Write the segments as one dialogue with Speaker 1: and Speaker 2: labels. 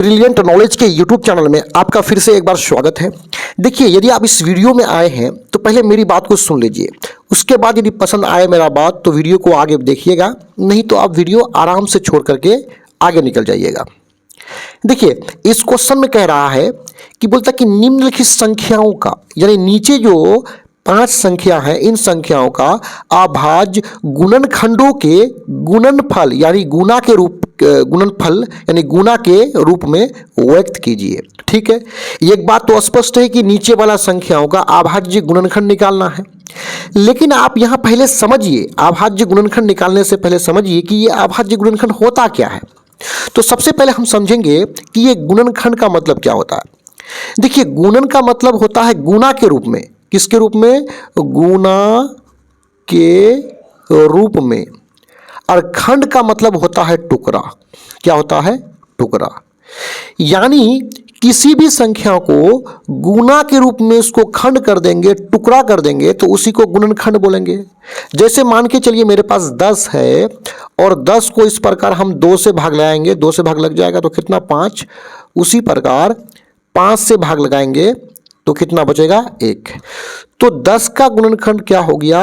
Speaker 1: Brilliant knowledge के YouTube channel में आपका फिर से एक बार स्वागत है। देखिए, यदि आप इस वीडियो में आए हैं तो पहले मेरी बात को सुन लीजिए। उसके बाद यदि पसंद आए मेरा बात तो वीडियो को आगे देखिएगा, नहीं तो आप वीडियो आराम से छोड़ करके आगे निकल जाइएगा। देखिए, इस क्वेश्चन में कह रहा है कि बोलता कि निम्नलिखित संख्याओं का, यानी नीचे जो 5 संख्या है, इन संख्याओं का अभाज्य गुणनखंडों के गुणनफल यानी गुणनफल यानी गुणा के रूप में व्यक्त कीजिए। ठीक है, एक बात तो स्पष्ट है कि नीचे वाला संख्याओं का अभाज्य गुणनखंड निकालना है, लेकिन आप यहां पहले समझिए, अभाज्य गुणनखंड निकालने से पहले समझिए कि यह अभाज्य गुणनखंड होता क्या है। तो सबसे पहले हम समझेंगे कि यह गुणनखंड का मतलब क्या होता है। देखिए, गुणन का मतलब होता है गुणा के रूप में। किसके रूप में? गुणा के रूप में। और खंड का मतलब होता है टुकड़ा। क्या होता है? टुकड़ा। यानी किसी भी संख्या को गुणा के रूप में उसको खंड कर देंगे, टुकड़ा कर देंगे, तो उसी को गुणनखंड बोलेंगे। जैसे मान के चलिए मेरे पास 10 है और 10 को इस प्रकार हम 2 से भाग लगाएंगे, 2 से भाग लग जाएगा तो कितना? 5। उसी प्रकार 5 से भाग लगाएंगे तो कितना बचेगा? 1। तो 10 का गुणनखंड क्या हो गया?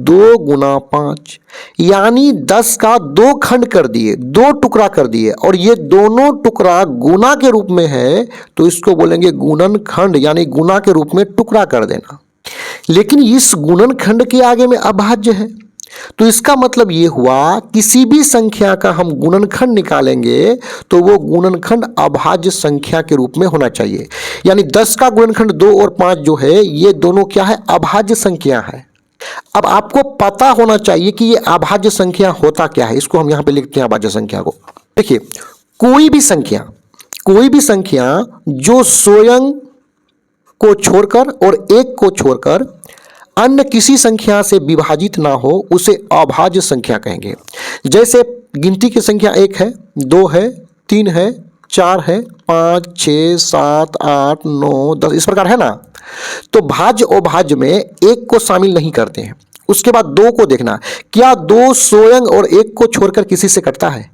Speaker 1: 2 गुना 5। यानी 10 का 2 खंड कर दिए, 2 टुकड़ा कर दिए, और ये दोनों टुकड़ा गुणा के रूप में है तो इसको बोलेंगे गुणनखंड, यानी गुणा के रूप में टुकड़ा कर देना। लेकिन इस गुणनखंड के आगे में अभाज्य है, तो इसका मतलब ये हुआ किसी भी संख्या का हम गुणनखंड निकालेंगे तो वो गुणनखंड अभाज्य संख्या के रूप में होना चाहिए। यानी 10 का गुणनखंड 2 और 5 जो है, ये दोनों क्या है? अभाज्य संख्या है। अब आपको पता होना चाहिए कि ये अभाज्य संख्या होता क्या है। इसको हम यहां पे लिखते हैं अभाज्य संख्या को। देखिए, कोई भी संख्या जो स्वयं को छोड़कर और एक को छोड़कर अन्य किसी संख्या से विभाजित ना हो उसे अभाज्य संख्या कहेंगे। जैसे गिनती की संख्या 1 है, 2 है, 3 है, 4 है, 5, 6, 7, 8, 9, 10 इस प्रकार है ना। तो भाज्य अभाज्य में 1 को शामिल नहीं करते हैं। उसके बाद 2 को देखना, क्या 2 स्वयं और 1 को छोड़कर किसी से कटता है?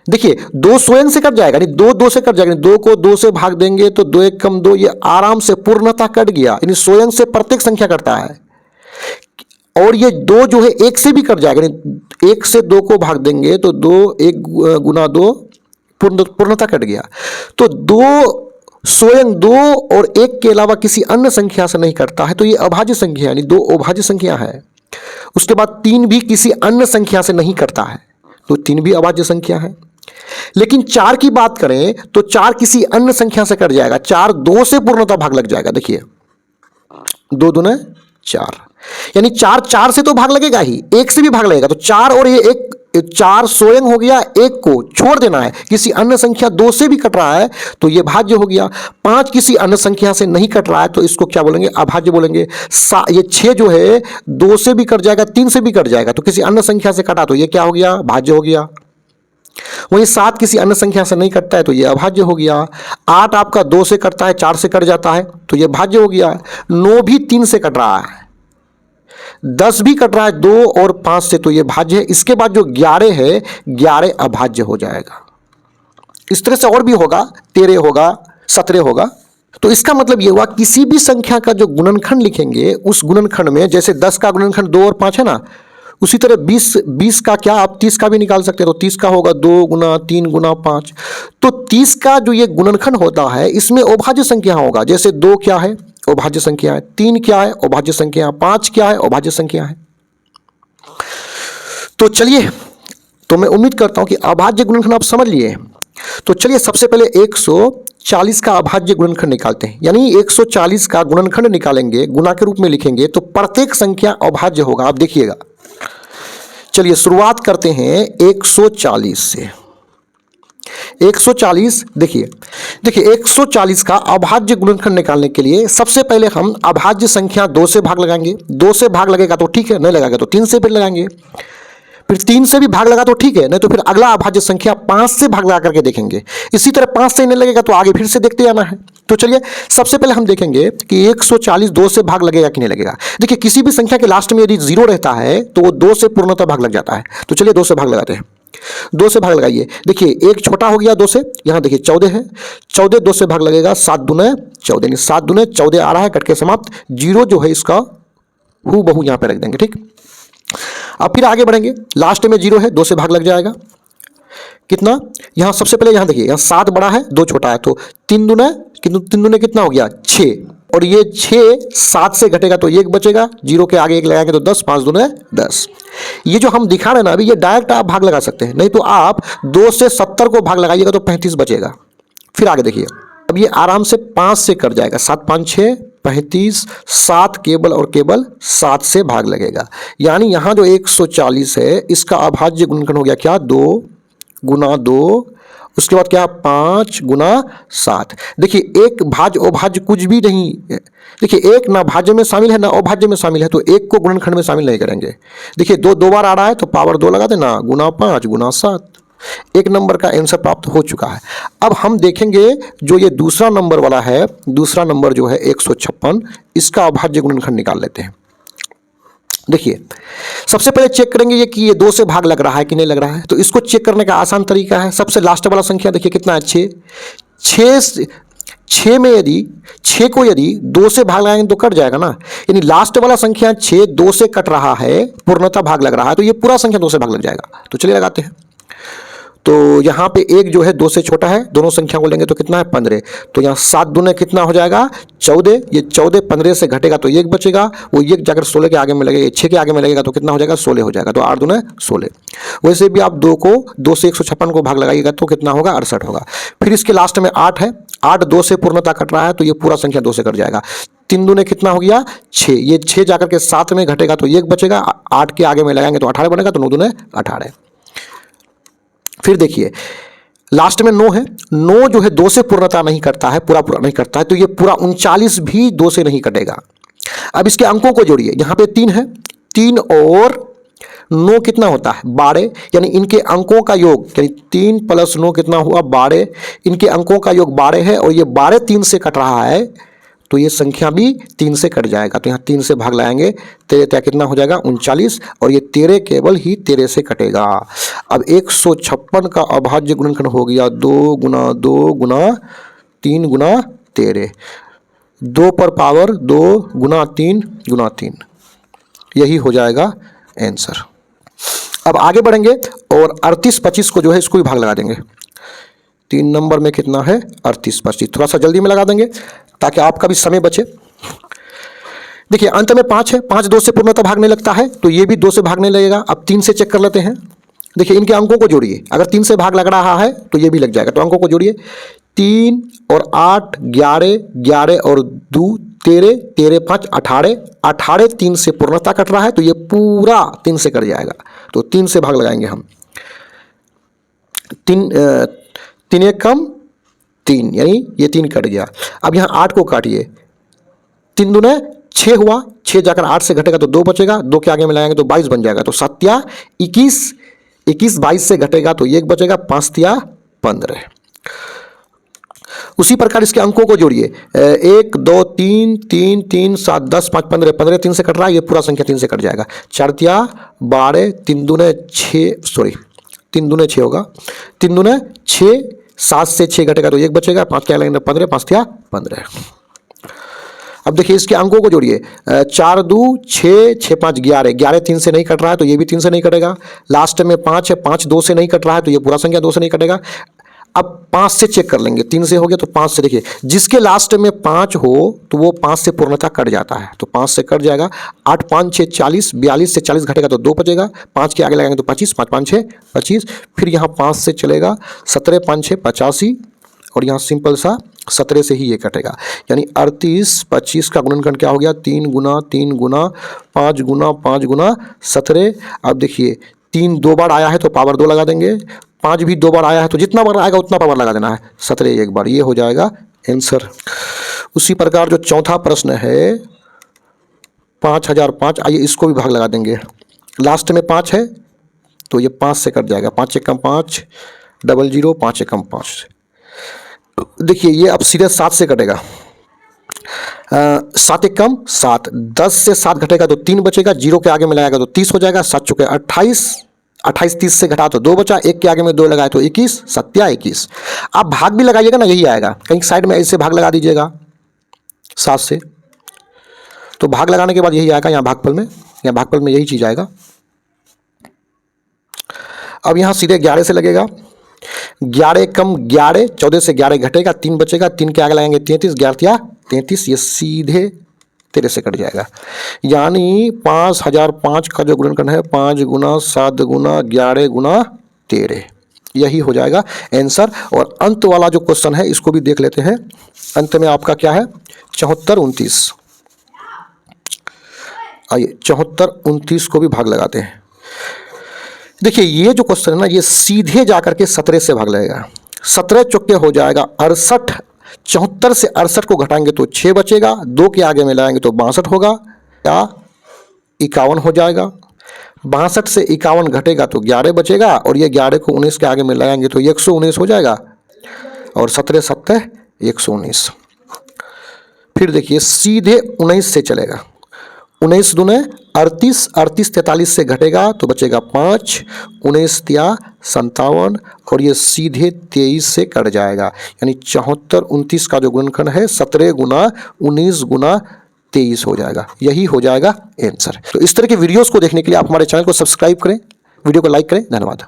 Speaker 1: देखिए, 2 स्वयं से कट जाएगा, नहीं 2 से कट जाएगा। 2 को 2 से भाग देंगे तो 2 1 कम 2, ये आराम से पूर्णतः कट गया। यानी स्वयं से प्रत्येक संख्या कटता है। और ये 2 जो है 1 से भी कट जाएगा, यानी 1 से 2 को भाग देंगे तो 2 1 गुना 2 पूर्णतः कट गया। तो 2 स्वयं 2 और 1 के अलावा किसी अन्य संख्या से नहीं कटता है, तो ये अभाज्य संख्या यानी 2 अभाज्य संख्या है। उसके बाद 3 भी किसी अन्य संख्या से नहीं कटता है, तो 3 भी अभाज्य संख्या है। लेकिन 4 की बात करें तो 4 किसी अन्य संख्या से कट जाएगा। 4 2 से पूर्णतः भाग लग जाएगा। देखिए, 2 दूने 4, यानी 4 4 से तो भाग लगेगा ही, 1 से भी भाग लगेगा। तो 4 और ये 1, 4 स्वयं हो गया, 1 को छोड़ देना है। किसी अन्य संख्या 2 से भी कट रहा है तो ये भाज्य हो गया। 5 किसी अन्य संख्या से नहीं कट रहा है तो इसको क्या बोलेंगे? अभाज्य बोलेंगे। ये 6 जो है 2 से भी कट जाएगा, 3 से भी कट जाएगा, तो किसी अन्य संख्या से कटा तो ये क्या हो गया? भाज्य हो गया। वहीं 7 किसी अन्य संख्या से नहीं कटता है तो यह अभाज्य हो गया। 8 आपका 2 से कटता है, 4 से कट जाता है तो यह भाज्य हो गया। 9 भी 3 से कट रहा है, 10 भी कट रहा है 2 और 5 से, तो यह भाज्य है। इसके बाद जो 11 है, 11 अभाज्य हो जाएगा। इस तरह से और भी होगा, 13 होगा, 17 होगा। तो इसका मतलब यह हुआ किसी भी संख्या का जो गुणनखंड लिखेंगे उस गुणनखंड में, जैसे 10 का गुणनखंड 2 और 5 है ना, उसी तरह 20 का क्या आप 30 का भी निकाल सकते हैं। तो 30 का होगा 2 गुना 3 गुना 5। तो 30 का जो ये गुणनखंड होता है इसमें अभाज्य संख्या होगा। जैसे 2 क्या है? अभाज्य संख्या है। 3 क्या है? अभाज्य संख्या है। 5 क्या है? अभाज्य संख्या है। तो चलिए, तो मैं उम्मीद करता हूं कि अभाज्य गुणनखंड आप समझ लिए। तो चलिए सबसे पहले 140 का अभाज्य गुणनखंड निकालते हैं। यानी 140 का गुणनखंड निकालेंगे, गुणा के रूप में लिखेंगे तो प्रत्येक संख्या अभाज्य होगा। आप देखिएगा, चलिए शुरुआत करते हैं 140 से। 140 देखिए 140 का अभाज्य गुणनखंड निकालने के लिए सबसे पहले हम अभाज्य संख्या 2 से भाग लगाएंगे। 2 से भाग लगेगा तो ठीक है, नहीं लगाएगा तो 3 से फिर लगाएंगे। फिर 3 से भी भाग लगा तो ठीक है, नहीं तो फिर अगला अभाज्य संख्या 5 से भाग लगा करके देखेंगे। इसी तरह 5 से नहीं लगेगा तो आगे फिर से देखते जाना है। तो चलिए सबसे पहले हम देखेंगे कि 140 2 से भाग लगेगा कि नहीं लगेगा। देखिए, किसी भी संख्या के लास्ट में यदि 0 रहता है तो वो 2 से पूर्णतः भाग लग जाता है। तो चलिए 2 से भाग लगाते हैं। 2 से भाग लगाइए। देखिए एक छोटा हो गया 2 से, यहाँ देखिए 14 है, 14 2 से भाग लगेगा, 7 दूने 14, यानी 7 दूने 14 आ रहा है, कट के समाप्त। जीरो जो है इसका हू बहू यहाँ पे रख देंगे, ठीक। अब फिर आगे बढ़ेंगे, लास्ट में जीरो है, 2 से भाग लग जाएगा, कितना, यहाँ सबसे पहले यहाँ देखिए, यहाँ 7 बड़ा है 2 छोटा है, तो 3 दूने कितना हो गया 6, और ये 6 7 से घटेगा तो 1 बचेगा, जीरो के आगे 1 लगाएंगे तो 10, 5 दूने 10। ये जो हम दिखा रहे हैं ना अभी, ये डायरेक्ट आप भाग लगा सकते हैं, नहीं तो आप 2 से 70 को भाग लगाइएगा तो 35 बचेगा। फिर आगे देखिए, अब ये आराम से 5 से कट जाएगा, 7 5 6 35, 7 केवल और केवल 7 से भाग लगेगा, यानी यहाँ जो 140 है इसका अभाज्य गुणनखंड हो गया क्या, 2 गुना 2, उसके बाद क्या 5 गुना 7। देखिए एक भाज्य अभाज्य कुछ भी नहीं है। देखिए एक ना भाज्य में शामिल है ना अभाज्य में शामिल है, तो एक को गुणनखंड में शामिल नहीं करेंगे। देखिए 2 बार आ रहा है तो पावर 2 लगा देना, गुना 5 गुना 7, 1 नंबर का आंसर प्राप्त हो चुका है। अब हम देखेंगे जो ये दूसरा नंबर वाला है, दूसरा नंबर जो है 156, इसका अभाज्य गुणनखंड निकाल लेते हैं। देखिए सबसे पहले चेक करेंगे ये कि ये 2 से भाग लग रहा है कि नहीं लग रहा है, तो इसको चेक करने का आसान तरीका है, सबसे लास्ट वाला संख्या देखिए कितना है 6, 6 में यदि 6 को यदि 2 से भाग लगाएंगे तो कट जाएगा ना, यानी लास्ट वाला संख्या 6 2 से कट रहा है, पूर्णतः भाग लग रहा है, तो ये पूरा संख्या 2 से भाग लग जाएगा। तो चलिए लगाते हैं, तो यहाँ पे एक जो है 2 से छोटा है, दोनों संख्या को लेंगे तो कितना है 15, तो यहाँ 7 दूने कितना हो जाएगा 14, ये 14 15 से घटेगा तो 1 बचेगा, वो 1 जाकर 16 के आगे में लगेगा, 6 के आगे में लगेगा तो कितना हो जाएगा 16 हो जाएगा, तो 8 दूने 16। वैसे भी आप 2 से 156 को भाग लगाइएगा तो कितना होगा 68 होगा। फिर इसके लास्ट में 8 है, 8 2 से पूर्णतः कट रहा है तो ये पूरा संख्या 2 से कट जाएगा, 3 दूने कितना हो गया 6, ये 6 जाकर के 7 में घटेगा तो 1 बचेगा, 8 के आगे में लगाएंगे तो 18 बनेगा, तो 9 दूने 18। फिर देखिए लास्ट में 9 है, 9 जो है 2 से पूर्णता नहीं करता है, पूरा नहीं करता है, तो ये पूरा 39 भी 2 से नहीं कटेगा। अब इसके अंकों को जोड़िए, यहाँ पे 3 है, 3 और 9 कितना होता है 12, यानी इनके अंकों का योग, यानी 3 + 9 कितना हुआ 12, इनके अंकों का योग 12 है, और ये 12 3 से कट रहा है तो ये संख्या भी 3 से कट जाएगा, तो यहाँ 3 से भाग लाएंगे, 13 कितना हो जाएगा 39, और ये 13 केवल ही 13 से कटेगा। अब 156 का अभाज्य गुणनखंड हो गया 2 गुना 2 गुना 3 गुना 13, 2 पर पावर 2 गुना 3 गुना 3, यही हो जाएगा आंसर। अब आगे बढ़ेंगे और 38 25 को जो है इसको भी भाग लगा देंगे। 3 नंबर में कितना है 38 25, थोड़ा सा जल्दी में लगा देंगे ताकि आपका भी समय बचे। देखिए अंत में 5 है, 5 2 से पूर्णतः भागने लगता है तो ये भी 2 से भागने लगेगा। अब 3 से चेक कर लेते हैं। देखिए इनके अंकों को जोड़िए, अगर 3 से भाग लग रहा है तो ये भी लग जाएगा, तो अंकों को जोड़िए 3 और 8 11, 11 और 2 13, 13 5 18, 18 3 से पूर्णता कट रहा है तो ये पूरा 3 से कट जाएगा, तो 3 से भाग लगाएंगे हम। 3 एक कम 3, यानी ये 3 कट गया। अब यहाँ 8 को काटिए, 3 दूने 6 हुआ, 6 जाकर 8 से घटेगा तो 2 बचेगा, 2 के आगे में लगाएंगे तो 22 बन जाएगा, तो 7 या 21, 21 22 से घटेगा तो 1 बचेगा, 5 या 15। उसी प्रकार इसके अंकों को जोड़िए, 1 2 3 3 3 7 10 5 15, 15 3 से कट रहा है, ये पूरा संख्या 3 से कट जाएगा। 4 या 12, 3 दूने 6, सॉरी 3 दूने 6 होगा, 3 दूने 6, 7 से 6 घटेगा तो 1 बचेगा, 5 क्या लगेगा 15, 5 या 15। अब देखिए इसके अंकों को जोड़िए, 4 2 6 6 5 11, 11 3 से नहीं कट रहा है तो ये भी 3 से नहीं कटेगा। लास्ट में 5 है, 5 2 से नहीं कट रहा है तो ये पूरा संख्या 2 से नहीं कटेगा। अब 5 से चेक कर लेंगे, 3 से हो गया तो 5 से, देखिए जिसके लास्ट में 5 हो तो वो 5 से पूर्णतः कट जाता है, तो 5 से कट जाएगा। 8 5 6 40, 42 से 40 घटेगा तो 2 बचेगा, 5 के आगे लगाएंगे तो 25, 5 5 6 25, फिर यहाँ 5 से चलेगा, 17 5 6 85, और यहाँ सिंपल सा 17 से ही ये कटेगा, यानी 38 25 का गुणनखंड क्या हो गया 3 गुना 3 गुना 5 गुना 5 गुना 17। अब देखिए 3 2 बार आया है तो पावर 2 लगा देंगे, 5 भी 2 बार आया है तो जितना बार आएगा उतना पावर लगा देना है, 17 एक बार, ये हो जाएगा आंसर। उसी प्रकार जो चौथा प्रश्न है 5005, आइए इसको भी भाग लगा देंगे। लास्ट में 5 है तो ये 5 से कट जाएगा, 5 एक कम 5 00, 5 एक कम 5। देखिए ये अब सीधे 7 से कटेगा, 7 एक कम 7, 10 से 7 घटेगा तो 3 बचेगा, 0 के आगे में लगाएगा तो 30 हो जाएगा, 7 चुके 28, 28 30 से घटा तो 2 बचा, 1 के आगे में 2 लगाए तो 21, 7 21। आप भाग भी लगाइएगा ना, यही आएगा। कहीं साइड में ऐसे भाग लगा दीजिएगा 7 से, तो भाग लगाने के बाद यही आएगा यहाँ भागफल में, यहाँ भागफल में यही चीज़ आएगा। अब यहाँ सीधे 11 से लगेगा, 11 कम 11, 14 से 11 घटेगा, 3 बचेगा, 3 के आगे लगाएंगे 33, 11 33, ये सीधे 13 से कट जाएगा। यानी 5005 का जो गुणनखंड है 5 गुना 7 गुना 11 गुना 13, यही हो जाएगा आंसर। और अंत वाला जो क्वेश्चन है इसको भी देख लेते हैं। अंत में आपका क्या है, 74 29। आइए 74 29 को भी भाग लगाते हैं। देखिए ये जो क्वेश्चन है ना, ये सीधे जाकर के 17 से भाग लगेगा। 17 चौके हो जाएगा 68, 74 से 68 को घटाएंगे तो 6 बचेगा, 2 के आगे में लाएंगे तो 62 होगा, या 51 हो जाएगा। 62 से 51 घटेगा तो 11 बचेगा, और ये 11 को 19 के आगे में लगाएंगे तो 119 हो जाएगा, और 17 7 119। फिर देखिए सीधे 19 से चलेगा, 19 दूने 38, 38 43 से घटेगा तो बचेगा 5, 19 तिया 57, और ये सीधे 23 से कट जाएगा। यानी 74 29 का जो गुणनखंड है 17 गुना 19 गुना 23 हो जाएगा, यही हो जाएगा आंसर। तो इस तरह के वीडियोस को देखने के लिए आप हमारे चैनल को सब्सक्राइब करें, वीडियो को लाइक करें। धन्यवाद।